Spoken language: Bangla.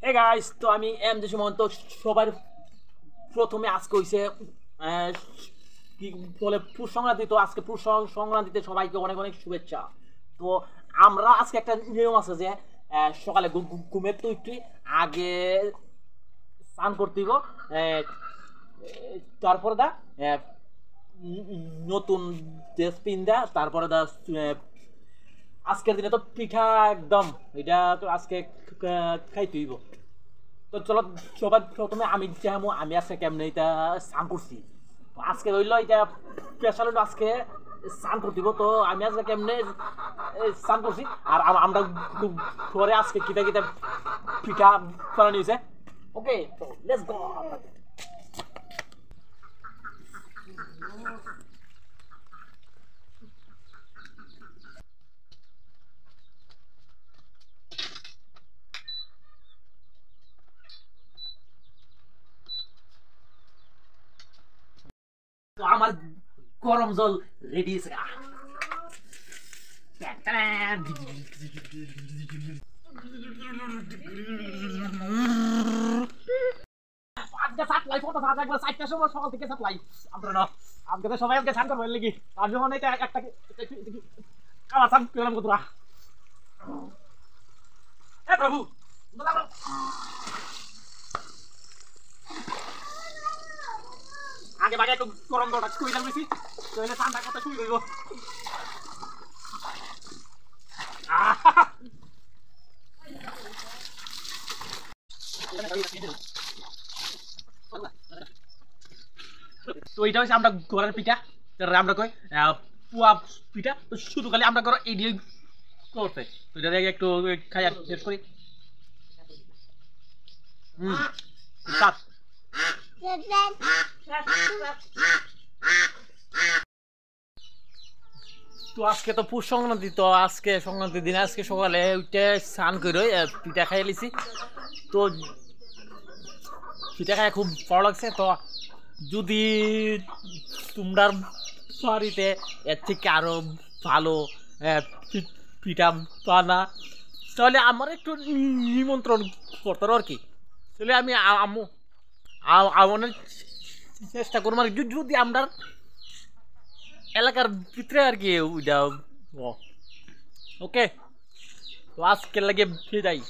হে গাইস, তো আমি এম জে সুমন। তো সবার প্রথমে আজকে হইছে কি বলে পুষ সংক্রান্তি। তো আজকে পুষ সংক্রান্তিতে সবাইকে অনেক অনেক শুভেচ্ছা। তো আমরা আজকে একটা নিয়ম আছে যে সকালে ঘুমের তো একটু আগে স্নান করতে হইব। তারপরে দা নতুন ড্রেস পিন্দা, তারপরে দা আজকের দিনে তো পিঠা একদম এটা তো আজকে খাইতে হইব। তো চলো সবার প্রথমে আমি যেমন আমি আজকে কেমনে এটা স্নান করছি। তো আজকে রইল এটা স্পেশাল হলো আজকে স্নান করতে দিব। তো আমি আজকে কেমনে স্নান করছি আর আমরা ঘরে আজকে কিতা কিতা পিঠা বানানো হয়েছে। ওকে, তো লেটস গো। তো আমার গরম জল রেডি আছে। আজকে সাপ্লাই ফটো থাকা একবার 4টার সময় সকাল থেকে সাপ্লাই। আমরা না আজকে তো সবাই আজকে স্নান করবে লাগি। আর যখন এটা একটা কালা স্নান করলাম কতরা। হে প্রভু, আগে ভাগে একটু গরম জলটা কুই দিলাম বেশি, তো এলে ঠান্ডা কথা শুরু হইব। তো এটা হচ্ছে আমরা ঘরের পিঠা, আমরা কই পুয়া পিঠা। তো শুধু খালি আমরা ঘর এই দিয়ে করতে। তো এটা একটু খাই আর শেষ করি। সাত তো আজকে তো পুষ সংক্রান্তি। তো আজকে সংক্রান্তির দিন আজকে সকালে উঠে স্নান করে পিঠা খাই লিছি। তো পিঠা খাই খুব ভালো লাগছে। তো যদি তোমরা বাড়িতে এর থেকে আরো ভালো পিঠা বানা তাহলে আমার একটু নিমন্ত্রণ করতে আর কি। তাহলে আমি আমার চেষ্টা করবো আর যদি আমরা এলাকার ভিতরে আর কি ওইটা। ওকে, তো আজকে লাগে যাই।